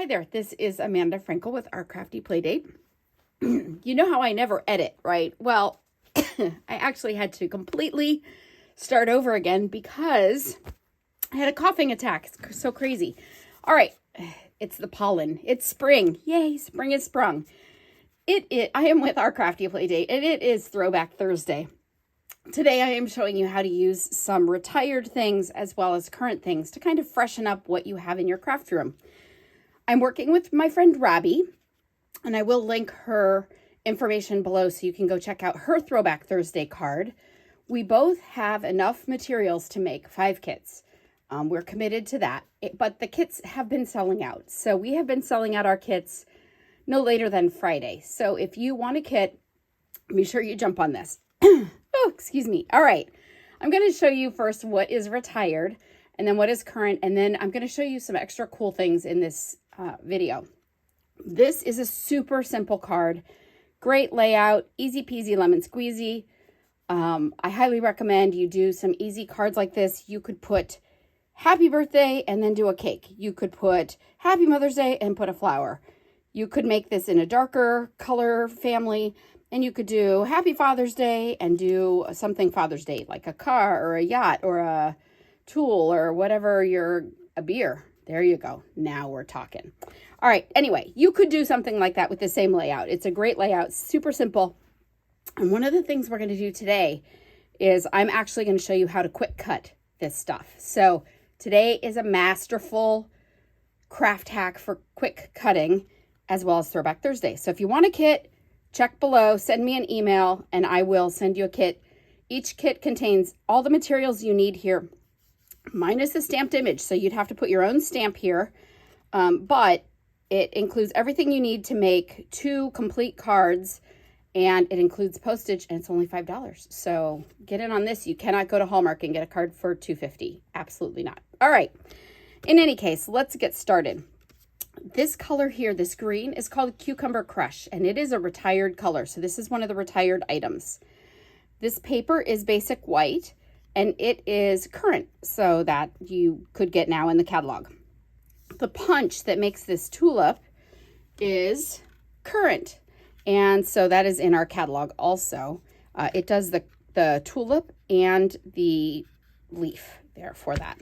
Hi there, this is Amanda Frankel with Our Crafty Playdate. You know how I never edit, right? Well, I actually had to completely start over again because I had a coughing attack. It's so crazy. All right, it's the pollen. It's spring. Yay, spring is sprung. I am with Our Crafty Playdate, and it is Throwback Thursday. Today I am showing you how to use some retired things as well as current things to kind of freshen up what you have in your craft room. I'm working with my friend Robbie, and I will link her information below so you can go check out her Throwback Thursday card. We both have enough materials to make 5 kits. We're committed to that, but the kits have been selling out. So we have been selling out our kits no later than Friday. So if you want a kit, be sure you jump on this. Oh, excuse me. All right. I'm going to show you first what is retired and then what is current. And then I'm going to show you some extra cool things in this video. This is a super simple card. Great layout, easy peasy lemon squeezy. I highly recommend you do some easy cards like this. You could put happy birthday and then do a cake. You could put happy Mother's Day and put a flower. You could make this in a darker color family, and you could do happy Father's Day and do something Father's Day, like a car or a yacht or a tool or whatever, a beer. There you go. Now we're talking. All right. Anyway, you could do something like that with the same layout. It's a great layout, super simple. And one of the things we're going to do today is I'm actually going to show you how to quick cut this stuff. So today is a masterful craft hack for quick cutting as well as Throwback Thursday. So if you want a kit, check below, send me an email, and I will send you a kit. Each kit contains all the materials you need here, minus the stamped image. So you'd have to put your own stamp here, but it includes everything you need to make 2 complete cards, and it includes postage, and it's only $5. So get in on this. You cannot go to Hallmark and get a card for $2.50. Absolutely not. All right. In any case, let's get started. This color here, this green, is called Cucumber Crush, and it is a retired color. So this is one of the retired items. This paper is basic white, and it is current, so that you could get now in the catalog. The punch that makes this tulip is current, and so that is in our catalog also. It does the tulip and the leaf there for that.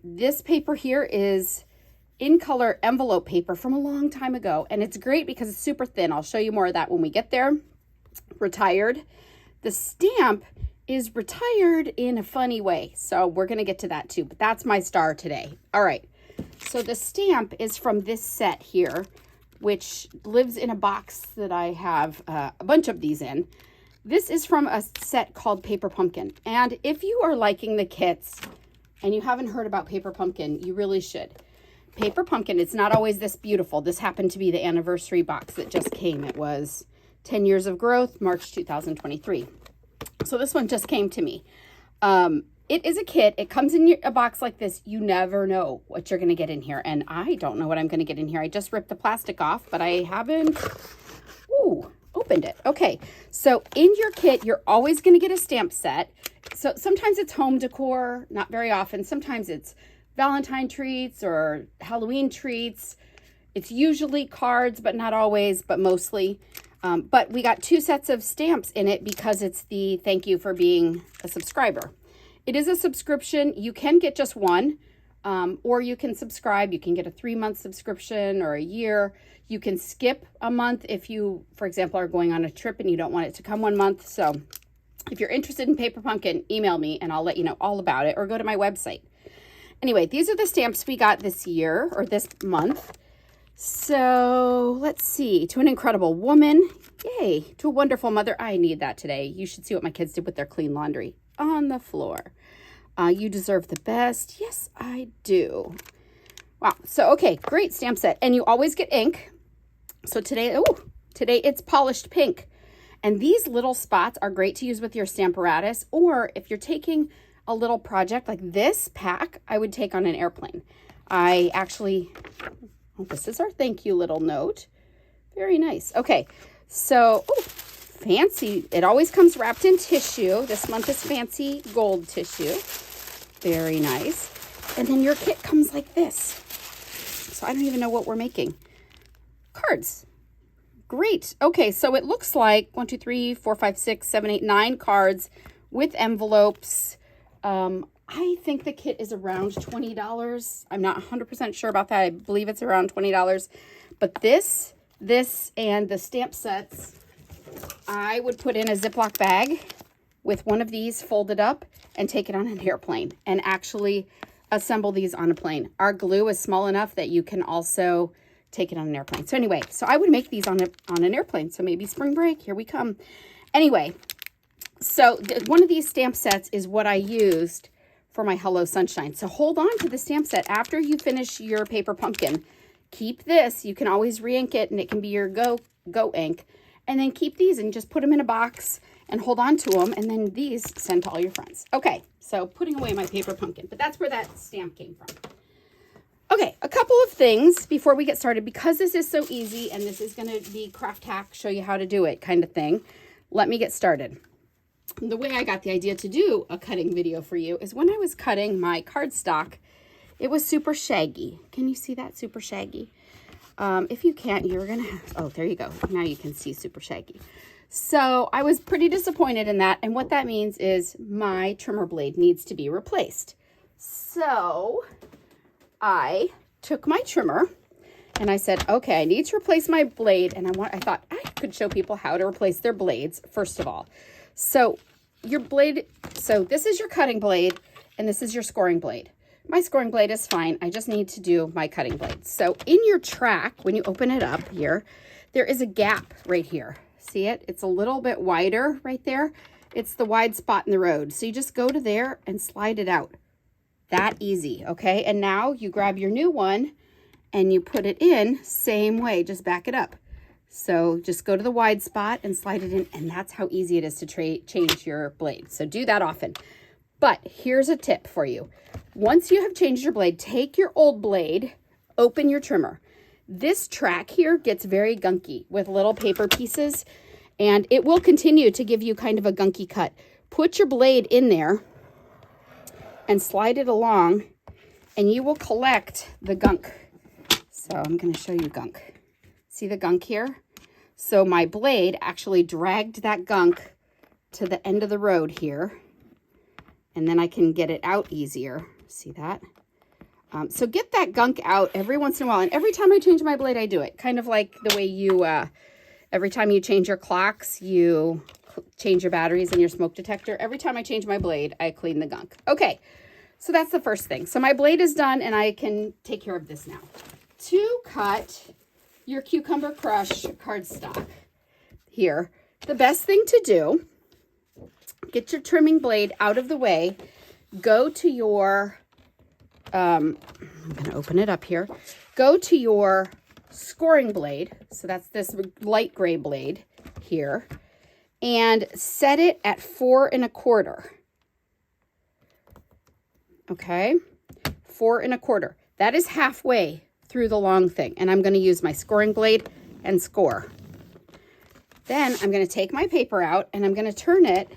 This paper here is in color envelope paper from a long time ago, and it's great because it's super thin. I'll show you more of that when we get there. Retired. The stamp is retired in a funny way, so we're going to get to that too, but that's my star today. All right, so the stamp is from this set here, which lives in a box that I have a bunch of these in. This is from a set called Paper Pumpkin, and if you are liking the kits and you haven't heard about Paper Pumpkin, you really should. Paper Pumpkin, it's not always this beautiful. This happened to be the anniversary box that just came. It was 10 years of growth, March 2023. So this one just came to me. It is a kit. It comes in a box like this. You never know what you're going to get in here. And I don't know what I'm going to get in here. I just ripped the plastic off, but I haven't opened it. Okay, so in your kit, you're always going to get a stamp set. So sometimes it's home decor, not very often. Sometimes it's Valentine treats or Halloween treats. It's usually cards, but not always, but mostly. But we got 2 sets of stamps in it because it's the thank you for being a subscriber. It is a subscription. You can get just one, or you can subscribe. You can get a 3-month subscription or a year. You can skip a month if you, for example, are going on a trip and you don't want it to come 1 month. So if you're interested in Paper Pumpkin, email me and I'll let you know all about it, or go to my website. Anyway, these are the stamps we got this year or this month. So let's see. To an incredible woman. Yay. To a wonderful mother. I need that today. You should see what my kids did with their clean laundry on the floor. You deserve the best. Yes, I do. Wow. So, okay, great stamp set. And you always get ink. So today it's polished pink. And these little spots are great to use with your Stamparatus, or if you're taking a little project like this pack, I would take on an airplane. This is our thank you little note. Very nice. Okay, so fancy. It always comes wrapped in tissue. This month is fancy gold tissue. Very nice. And then your kit comes like this. So I don't even know what we're making. Cards. Great. Okay, so it looks like 1, 2, 3, 4, 5, 6, 7, 8, 9 cards with envelopes. I think the kit is around $20. I'm not 100% sure about that. I believe it's around $20. But this, and the stamp sets, I would put in a Ziploc bag with one of these folded up and take it on an airplane and actually assemble these on a plane. Our glue is small enough that you can also take it on an airplane. So anyway, so I would make these on an airplane. So maybe spring break, here we come. Anyway, so one of these stamp sets is what I used for my Hello Sunshine. So hold on to the stamp set after you finish your paper pumpkin. Keep this. You can always re-ink it, and it can be your go ink. And then keep these and just put them in a box and hold on to them. And then these send to all your friends. Okay, so putting away my paper pumpkin. But that's where that stamp came from. Okay, a couple of things before we get started. Because this is so easy and this is going to be craft hack, show you how to do it kind of thing. Let me get started. The way I got the idea to do a cutting video for you is when I was cutting my cardstock, it was super shaggy. Can you see that? Super shaggy. If you can't, you're going to have, oh, there you go. Now you can see super shaggy. So I was pretty disappointed in that. And what that means is my trimmer blade needs to be replaced. So I took my trimmer and I said, okay, I need to replace my blade. And I thought I could show people how to replace their blades, first of all. So your blade, so this is your cutting blade and this is your scoring blade. My scoring blade is fine. I just need to do my cutting blade. So in your track, when you open it up here, there is a gap right here. See it? It's a little bit wider right there. It's the wide spot in the road. So you just go to there and slide it out. That easy, okay? And now you grab your new one and you put it in, same way, just back it up. So just go to the wide spot and slide it in, and that's how easy it is to change your blade. So do that often. But here's a tip for you. Once you have changed your blade, take your old blade, open your trimmer. This track here gets very gunky with little paper pieces, and it will continue to give you kind of a gunky cut. Put your blade in there and slide it along, and you will collect the gunk. So I'm going to show you gunk. See the gunk here? So my blade actually dragged that gunk to the end of the road here, and then I can get it out easier. See that? So get that gunk out every once in a while. And every time I change my blade, I do it. Kind of like the way you, every time you change your clocks, you change your batteries in your smoke detector. Every time I change my blade, I clean the gunk. Okay, so that's the first thing. So my blade is done, and I can take care of this now. To cut your Cucumber Crush cardstock here, the best thing to do, get your trimming blade out of the way, go to your, I'm going to open it up here, go to your scoring blade, so that's this light gray blade here, and set it at 4 1/4. Okay, 4 1/4. That is halfway through the long thing, and I'm going to use my scoring blade and score. Then I'm going to take my paper out and I'm going to turn it,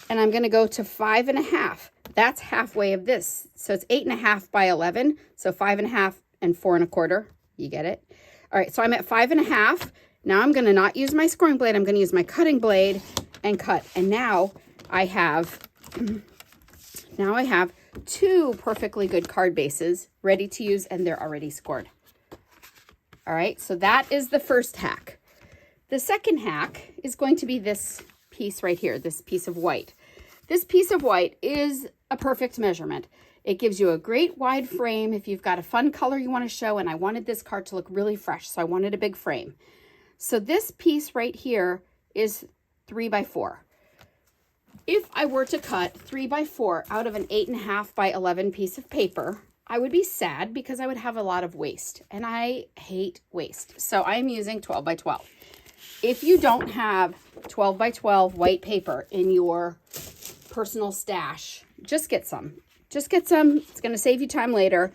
and I'm going to go to 5 1/2. That's halfway of this. So it's 8 1/2 by 11. So 5 1/2 and 4 1/4. You get it? All right. So I'm at 5 1/2. Now I'm going to not use my scoring blade. I'm going to use my cutting blade and cut. And now I have 2 perfectly good card bases ready to use, and they're already scored. All right. So that is the first hack. The second hack is going to be this piece right here, this piece of white. This piece of white is a perfect measurement. It gives you a great wide frame if you've got a fun color you want to show, and I wanted this card to look really fresh, so I wanted a big frame. So this piece right here is 3 by 4. If I were to cut 3 by 4 out of an 8 1/2 by 11 piece of paper, I would be sad because I would have a lot of waste, and I hate waste. So I'm using 12 by 12. If you don't have 12 by 12 white paper in your personal stash, just get some. Just get some. It's going to save you time later.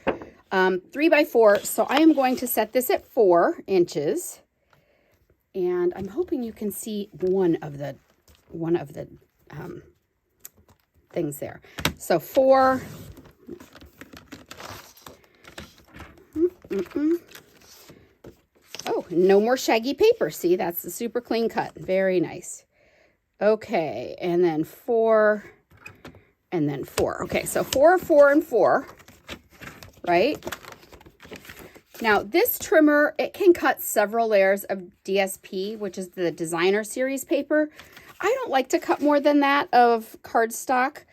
3 by 4. So I am going to set this at 4 inches. And I'm hoping you can see one of the things there. So 4. Oh, no more shaggy paper. See, that's the super clean cut. Very nice. Okay, and then 4, and then 4. Okay, so 4, 4, and 4, right? Now, this trimmer, it can cut several layers of DSP, which is the designer series paper. I don't like to cut more than that of cardstock,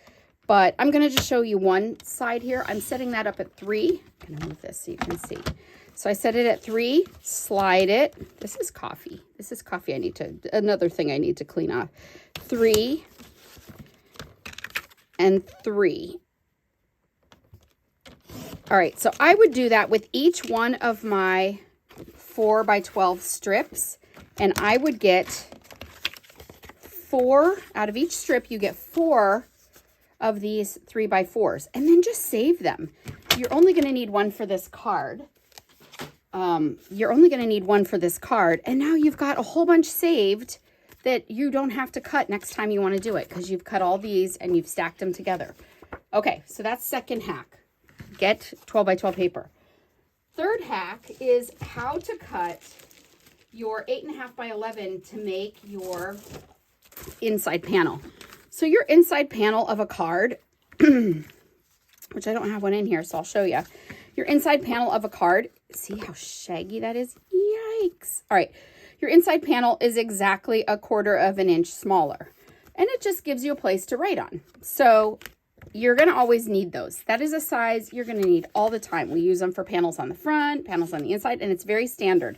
but I'm going to just show you one side here. I'm setting that up at 3. I'm going to move this so you can see. So I set it at 3, slide it. This is coffee. This is coffee. Another thing I need to clean off. 3 and 3. All right, so I would do that with each one of my 4 by 12 strips, and I would get 4 out of each strip. You get 4 of these 3 by 4s, and then just save them. You're only going to need one for this card. And now you've got a whole bunch saved that you don't have to cut next time you want to do it, because you've cut all these and you've stacked them together. Okay, so that's second hack. Get 12 by 12 paper. Third hack is how to cut your 8.5 by 11 to make your inside panel. So your inside panel of a card, which I don't have one in here, so I'll show you. Your inside panel of a card, see how shaggy that is? Yikes. All right, your inside panel is exactly 1/4 of an inch smaller, and it just gives you a place to write on. So you're going to always need those. That is a size you're going to need all the time. We use them for panels on the front, panels on the inside, and it's very standard.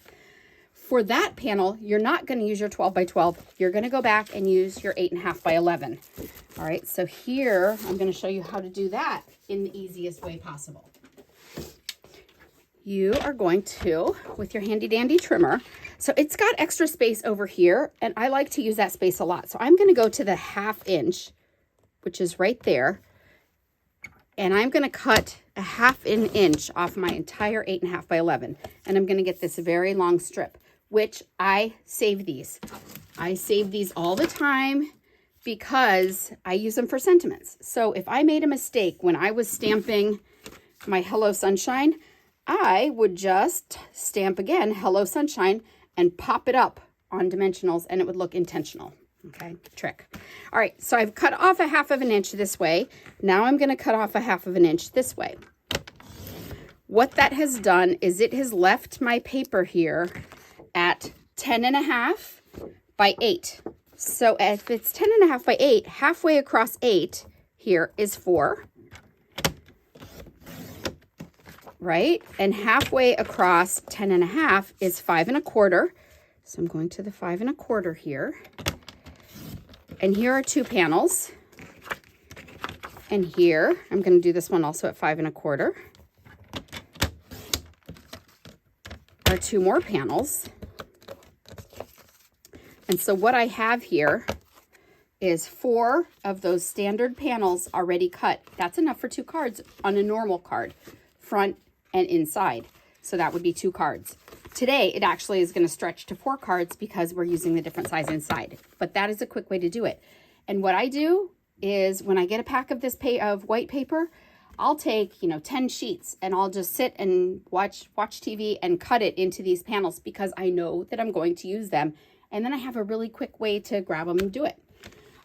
For that panel, you're not going to use your 12 by 12. You're going to go back and use your 8.5 by 11. All right, so here I'm going to show you how to do that in the easiest way possible. You are going to, with your handy dandy trimmer, so it's got extra space over here, and I like to use that space a lot. So I'm going to go to the 1/2 inch, which is right there, and I'm going to cut a 1/2 inch off my entire 8.5 by 11, and I'm going to get this very long strip, which I save these. I save these all the time because I use them for sentiments. So if I made a mistake when I was stamping my Hello Sunshine, I would just stamp again Hello Sunshine and pop it up on dimensionals, and it would look intentional. Okay, trick. All right, so I've cut off a 1/2 inch this way. Now I'm going to cut off a 1/2 inch this way. What that has done is it has left my paper here at 10.5 by 8. So if it's 10.5 by 8, halfway across 8 here is 4. Right? And halfway across 10.5 is 5 1/4. So I'm going to the 5 1/4 here. And here are 2 panels. And here, I'm going to do this one also at 5 1/4. Are 2 more panels. And so what I have here is 4 of those standard panels already cut. That's enough for 2 cards on a normal card, front and inside. So that would be 2 cards. Today, it actually is going to stretch to 4 cards because we're using the different size inside. But that is a quick way to do it. And what I do is when I get a pack of this of white paper, I'll take, 10 sheets and I'll just sit and watch TV and cut it into these panels because I know that I'm going to use them. And then I have a really quick way to grab them and do it.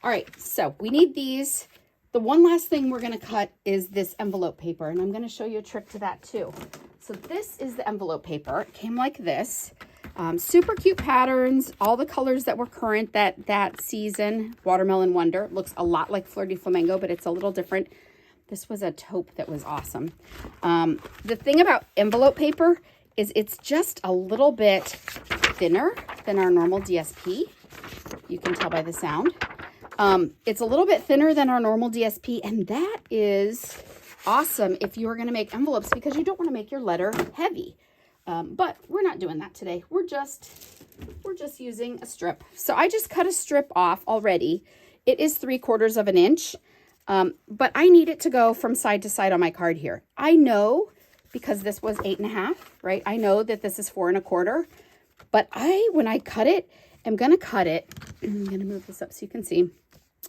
All right, so we need these. The one last thing we're going to cut is this envelope paper, and I'm going to show you a trick to that too. So this is the envelope paper. It came like this. Super cute patterns, all the colors that were current that season. Watermelon Wonder. Looks a lot like Flirty Flamingo, but it's a little different. This was a taupe that was awesome. The thing about envelope paper is it's just a little bit thinner than our normal DSP. You can tell by the sound. It's a little bit thinner than our normal DSP, and that is awesome if you're going to make envelopes because you don't want to make your letter heavy. But we're not doing that today. We're just using a strip. So I just cut a strip off already. It is 3/4 of an inch, but I need it to go from side to side on my card here. I know because this was 8.5, right? I know that this is 4 1/4, but when I cut it, I'm going to cut it. I'm going to move this up so you can see.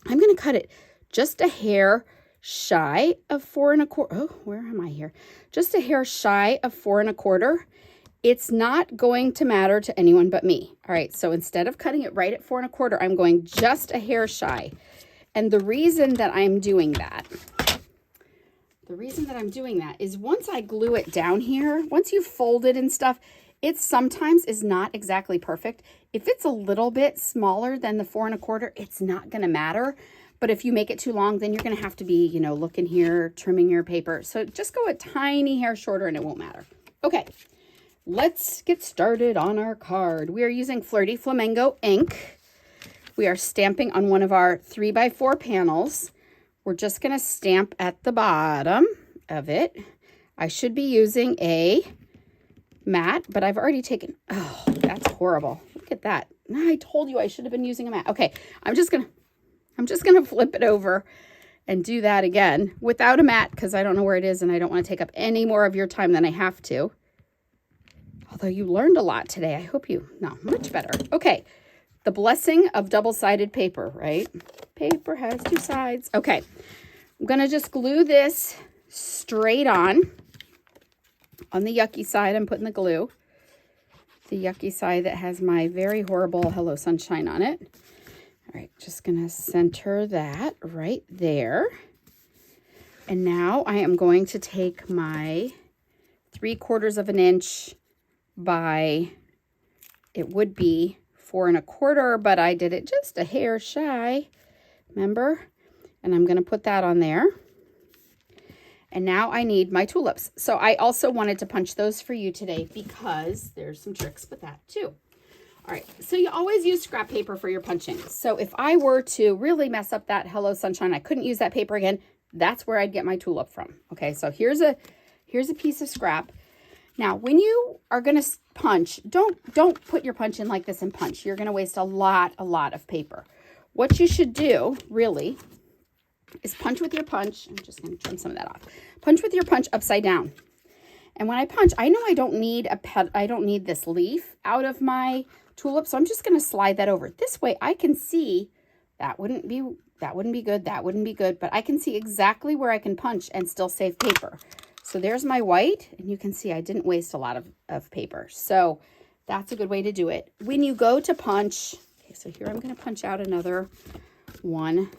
I'm going to cut it just a hair shy of 4 1/4. Oh, where am I here? Just a hair shy of 4 1/4. It's not going to matter to anyone but me. All right, so instead of cutting it right at 4 1/4, I'm going just a hair shy. And the reason that I'm doing that is once I glue it down here, once you fold it and stuff, it sometimes is not exactly perfect. If it's a little bit smaller than the 4 1/4, it's not going to matter. But if you make it too long, then you're going to have to be, you know, looking here, trimming your paper. So just go a tiny hair shorter and it won't matter. Okay, let's get started on our card. We are using Flirty Flamingo ink. We are stamping on one of our 3x4 panels. We're just going to stamp at the bottom of it. I should be using a matte, but I've already taken, oh, that's horrible. Look at that. I told you I should have been using a matte. Okay, I'm just going to flip it over and do that again without a matte because I don't know where it is and I don't want to take up any more of your time than I have to. Although you learned a lot today. I hope you, no, much better. Okay, the blessing of double-sided paper, right? Paper has two sides. Okay, I'm going to just glue this straight on the yucky side. I'm putting the glue. The yucky side that has my very horrible Hello Sunshine on it. All right, just going to center that right there. And now I am going to take my 3/4 of an inch by, it would be 4 1/4, but I did it just a hair shy, remember? And I'm going to put that on there. And now I need my tulips. So I also wanted to punch those for you today because there's some tricks with that too. All right, so you always use scrap paper for your punching. So if I were to really mess up that Hello Sunshine, I couldn't use that paper again, that's where I'd get my tulip from. Okay, so here's a piece of scrap. Now, when you are going to punch, don't put your punch in like this and punch. You're going to waste a lot of paper. What you should do, really, is punch with your punch. I'm just going to trim some of that off. Punch with your punch upside down. And when I punch, I know I don't need this leaf out of my tulip, so I'm just going to slide that over. This way I can see that wouldn't be good, that wouldn't be good, but I can see exactly where I can punch and still save paper. So there's my white, and you can see I didn't waste a lot of paper. So that's a good way to do it. When you go to punch, okay, so here I'm going to punch out another one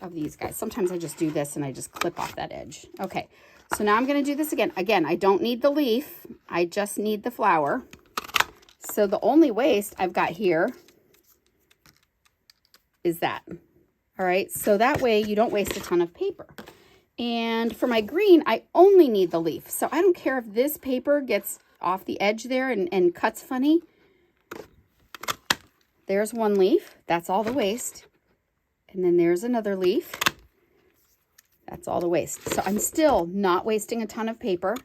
of these guys. Sometimes I just do this and I just clip off that edge. Okay, so now I'm going to do this again. Again, I don't need the leaf. I just need the flower. So the only waste I've got here is that. All right, so that way you don't waste a ton of paper. And for my green, I only need the leaf. So I don't care if this paper gets off the edge there and cuts funny. There's one leaf. That's all the waste. And then there's another leaf. That's all the waste. So I'm still not wasting a ton of paper.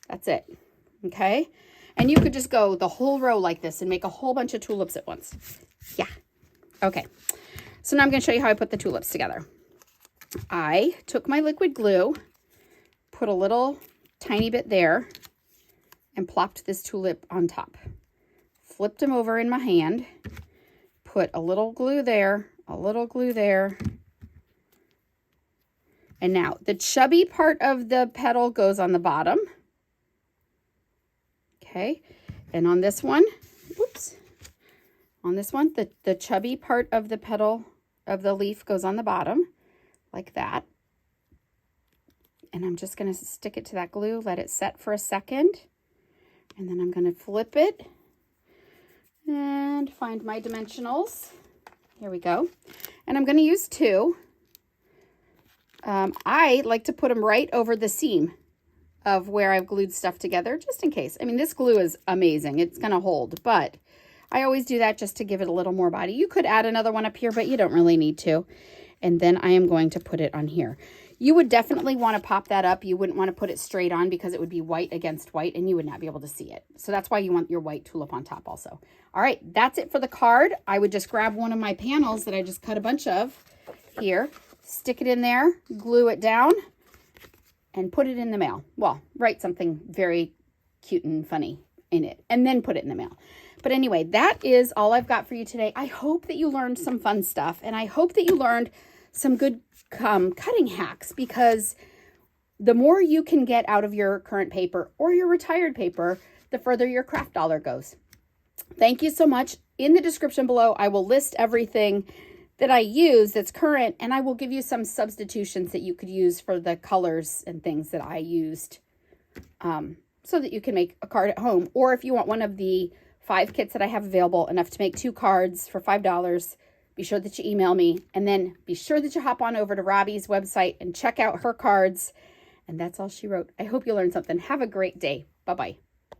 That's it. Okay? And you could just go the whole row like this and make a whole bunch of tulips at once. Yeah. Okay. So now I'm going to show you how I put the tulips together. I took my liquid glue, put a little tiny bit there, and plopped this tulip on top. Flipped them over in my hand, put a little glue there, a little glue there. And now the chubby part of the petal goes on the bottom. Okay, and on this one, whoops, on this one, the chubby part of the petal of the leaf goes on the bottom, like that. And I'm just going to stick it to that glue, let it set for a second, and then I'm going to flip it and find my dimensionals. Here we go. And I'm going to use two. I like to put them right over the seam of where I've glued stuff together, just in case. I mean, this glue is amazing. It's going to hold, but I always do that just to give it a little more body. You could add another one up here, but you don't really need to. And then I am going to put it on here. You would definitely want to pop that up. You wouldn't want to put it straight on because it would be white against white and you would not be able to see it. So that's why you want your white tulip on top also. All right, that's it for the card. I would just grab one of my panels that I just cut a bunch of here, stick it in there, glue it down, and put it in the mail. Well, write something very cute and funny in it, and then put it in the mail. But anyway, that is all I've got for you today. I hope that you learned some fun stuff, and I hope that you learned some good cutting hacks, because the more you can get out of your current paper or your retired paper, the further your craft dollar goes. Thank you so much. In the description below, I will list everything that I use that's current, and I will give you some substitutions that you could use for the colors and things that I used, so that you can make a card at home. Or if you want one of the 5 kits that I have available, enough to make 2 cards for $5, be sure that you email me, and then be sure that you hop on over to Robbie's website and check out her cards. And that's all she wrote. I hope you learned something. Have a great day. Bye-bye.